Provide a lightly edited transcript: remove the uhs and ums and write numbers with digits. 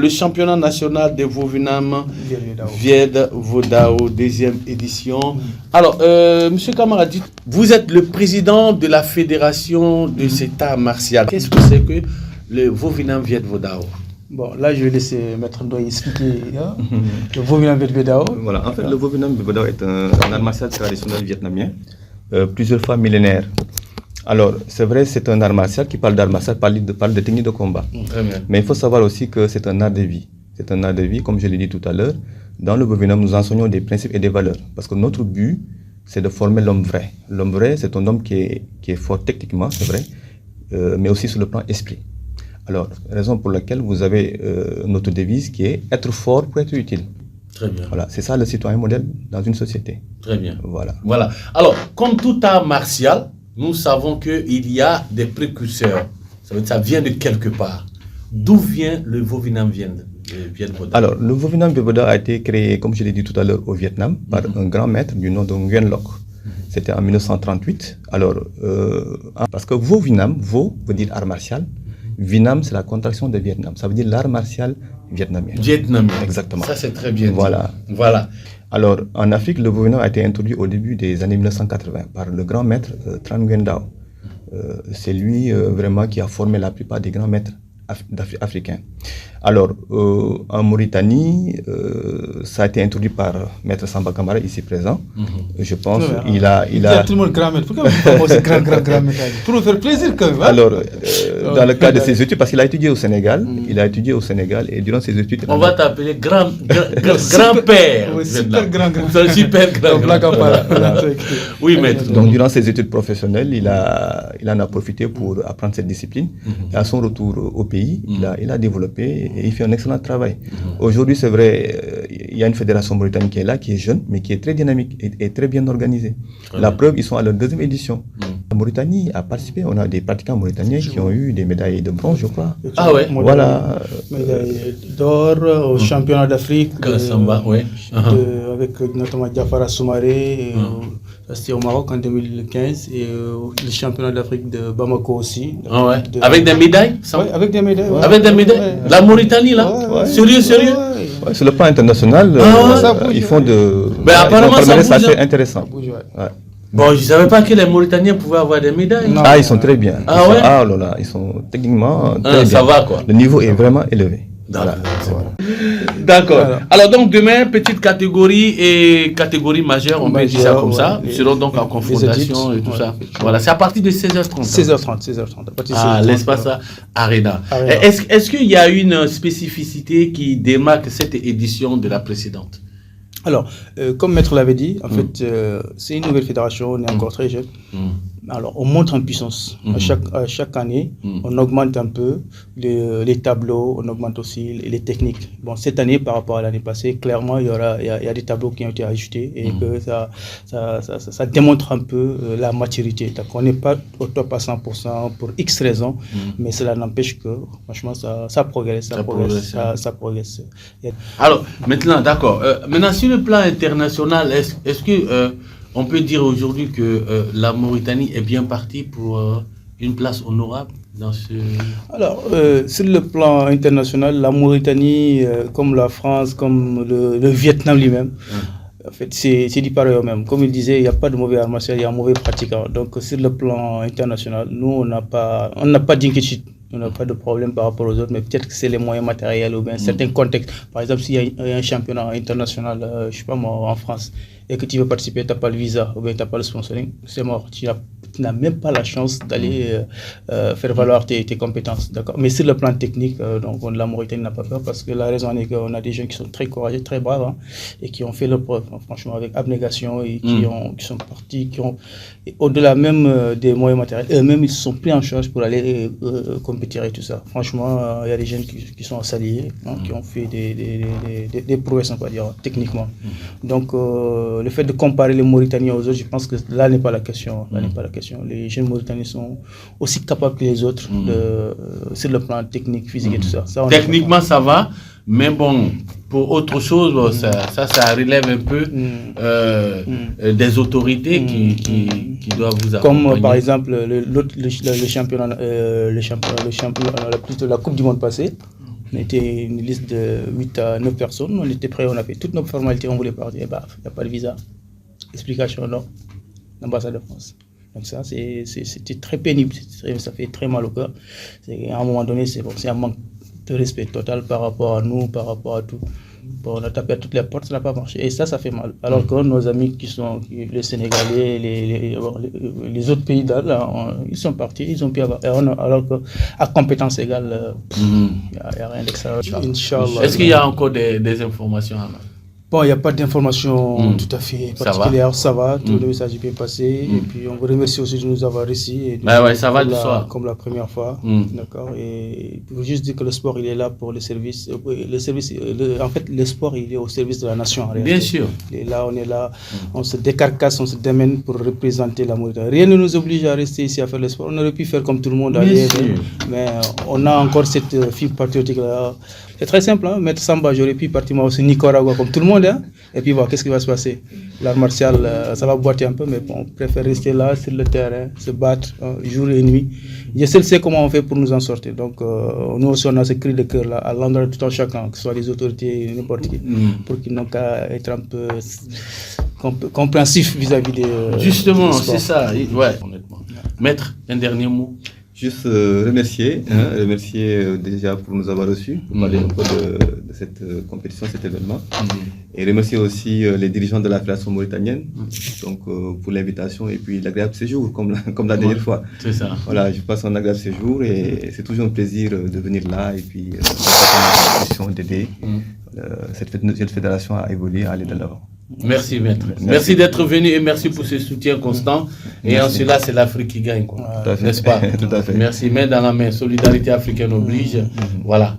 le championnat national de Vovinam Vied-Vodao, deuxième édition. Alors, Monsieur Kamara, vous êtes le président de la fédération de cet art martial. Qu'est-ce que c'est que le Vovinam Vied-Vodao? Bon, là, je vais laisser Maître Ndoye expliquer le Vovinam Vied-Vodao. Voilà, en fait, le Vovinam Vied-Vodao est un art martial traditionnel vietnamien, plusieurs fois millénaire. Alors, c'est vrai, c'est un art martial qui parle d'art martial, parle de technique de combat. Très bien. Mais il faut savoir aussi que c'est un art de vie. C'est un art de vie, comme je l'ai dit tout à l'heure. Dans le Vovinam, nous enseignons des principes et des valeurs. Parce que notre but, c'est de former l'homme vrai. L'homme vrai, c'est un homme qui est fort techniquement, c'est vrai, mais aussi sur le plan esprit. Alors, raison pour laquelle vous avez notre devise qui est « être fort pour être utile ». Très bien. Voilà, c'est ça le citoyen modèle dans une société. Très bien. Voilà. Alors, comme tout art martial, nous savons qu'il y a des précurseurs. Ça veut dire que ça vient de quelque part. D'où vient le Vovinam Vied-Vodao? Alors, le Vovinam Vied-Vodao a été créé, comme je l'ai dit tout à l'heure, au Vietnam, par un grand maître du nom de Nguyen Loc. C'était en 1938. Alors, parce que Vovinam, Vo veut dire art martial. Vinam, c'est la contraction de Vietnam. Ça veut dire l'art martial vietnamien. Vietnamien. Exactement. Ça, c'est très bien. Voilà. Alors, en Afrique, le Vovinam a été introduit au début des années 1980 par le grand maître Tran Nguyen Dao. C'est lui vraiment qui a formé la plupart des grands maîtres africains. Alors, en Mauritanie, ça a été introduit par Maître Samba Kamara, ici présent. Je pense il a tout le monde grand maître. Pourquoi vous aussi grand maître? Pour nous faire plaisir quand même. Alors, dans le cadre de ses études, parce qu'il a étudié au Sénégal, et durant ses études... On va t'appeler grand-père. Super grand. Super grand. Oui, maître. Donc, durant ses études professionnelles, il en a profité pour apprendre cette discipline. Et à son retour au pays, il a développé et il fait un excellent travail. Aujourd'hui, c'est vrai, il y a une fédération mauritanienne qui est là, qui est jeune, mais qui est très dynamique et très bien organisée. La preuve, ils sont à leur deuxième édition. La Mauritanie a participé, on a des pratiquants mauritaniens qui ont eu des médailles de bronze, je crois. Ah ouais. Voilà. Médaille d'or au championnat d'Afrique. Avec notamment Diafara Soumaré. C'était au Maroc en 2015 et le championnat d'Afrique de Bamako aussi. Ah ouais. Avec des médailles? Oui, avec des médailles. Avec des médailles? La Mauritanie, là? Sérieux? Sur le plan international, ils font apparemment, ça bouge, assez intéressant. Bon, je ne savais pas que les Mauritaniens pouvaient avoir des médailles. Non. Ils sont très bien. Ils sont techniquement très bien. Ça va, quoi. Le niveau est vraiment élevé. D'accord. Alors donc demain, petite catégorie et catégorie majeure, on peut dire ça comme ça. Nous serons donc en confrontation et tout ça. Voilà, c'est à partir de 16h30. 16h30. L'espace Arena. Est-ce qu'il y a une spécificité qui démarque cette édition de la précédente? Alors, comme Maître l'avait dit, en fait, c'est une nouvelle fédération, on est encore très jeune. Alors, on monte en puissance. À chaque année, on augmente un peu les tableaux, on augmente aussi les techniques. Bon, cette année, par rapport à l'année passée, clairement, il y a des tableaux qui ont été ajoutés et que ça démontre un peu la maturité. Donc, on n'est pas au top à 100% pour X raisons, mais cela n'empêche que, franchement, ça progresse. Ça progresse. Alors, maintenant, d'accord. Maintenant, sur le plan international, est-ce que on peut dire aujourd'hui que la Mauritanie est bien partie pour une place honorable dans ce... Alors, sur le plan international, la Mauritanie, comme la France, comme le Vietnam lui-même, en fait, c'est du pareil au même. Comme il disait, il n'y a pas de mauvais art martial, il y a un mauvais pratiquant. Donc, sur le plan international, nous, on n'a pas d'inquiétude. On n'a pas de problème par rapport aux autres, mais peut-être que c'est les moyens matériels ou bien certains contextes. Par exemple, s'il y a un championnat international, je ne sais pas moi, en France, et que tu veux participer, tu n'as pas le visa ou bien tu n'as pas le sponsoring, c'est mort. Tu n'as même pas la chance d'aller faire valoir tes compétences. Mais sur le plan technique, donc, la Mauritanie n'a pas peur parce que la raison est qu'on a des gens qui sont très courageux, très braves et qui ont fait leur preuve, franchement, avec abnégation et qui sont partis, et au-delà même des moyens matériels, eux-mêmes, ils se sont pris en charge pour aller compétir et tout ça. Franchement, il y a des jeunes qui sont s'allier, qui ont fait des prouesses, on va dire, techniquement. Donc, le fait de comparer les Mauritaniens aux autres, je pense que là n'est pas la question. Les jeunes Mauritaniens sont aussi capables que les autres sur le plan technique, physique et tout ça. Techniquement, ça va, mais bon, pour autre chose, ça relève un peu des autorités qui doivent vous accompagner. Comme par exemple le championnat, plutôt la Coupe du Monde passée. On était une liste de 8 à 9 personnes. On était prêts, on a fait toutes nos formalités, on voulait partir. Et bah, il n'y a pas de visa. Explication, non. L'ambassade de France. Donc ça, c'était très pénible. Ça fait très mal au cœur. À un moment donné, c'est un manque de respect total par rapport à nous, par rapport à tout. Bon, on a tapé à toutes les portes, ça n'a pas marché. Et ça fait mal. Alors que nos amis qui sont les Sénégalais, les autres pays là, ils sont partis, ils ont pu avoir. Alors qu'à compétence égale, il n'y a rien d'extraordinaire. Inch'Allah. Est-ce qu'il y a encore des informations à Bon, il n'y a pas d'informations tout à fait particulières, ça va, tout le message est bien passé. Et puis on vous remercie aussi de nous avoir reçus. Ça va du soir. Comme la première fois. D'accord. Et pour juste dire que le sport, il est là pour le service. En fait, le sport, il est au service de la nation. En réalité. Bien sûr. Et là, on se décarcasse, on se démène pour représenter la Mauritanie. Rien ne nous oblige à rester ici à faire le sport. On aurait pu faire comme tout le monde ailleurs. Mais on a encore cette fibre patriotique-là. C'est très simple, hein? Mettre Samba, j'aurais pu partir moi aussi Nicaragua comme tout le monde, hein? Et puis voilà, qu'est-ce qui va se passer? L'art martial, ça va boiter un peu, mais bon, on préfère rester là sur le terrain, se battre jour et nuit. Je sais comment on fait pour nous en sortir. Donc nous aussi on a ce cri de cœur là, à l'endroit de tout un chacun, que ce soit les autorités, n'importe qui, pour qu'ils n'ont qu'à être un peu compréhensifs vis-à-vis des... Justement, c'est ça, ouais, honnêtement. Maître, un dernier mot. Juste remercier déjà pour nous avoir reçus, pour parler un peu de cette compétition, cet événement. Et remercier aussi les dirigeants de la Fédération mauritanienne donc, pour l'invitation et puis l'agréable séjour, comme la dernière fois. C'est ça. Voilà, je passe un agréable séjour et c'est toujours un plaisir de venir là et puis d'aider cette fédération à évoluer, à aller de l'avant. Merci, maître. Merci d'être venu et merci pour ce soutien constant. Et en cela, c'est l'Afrique qui gagne, quoi. N'est-ce pas? Tout à fait. Merci. Main dans la main. Solidarité africaine oblige. Voilà.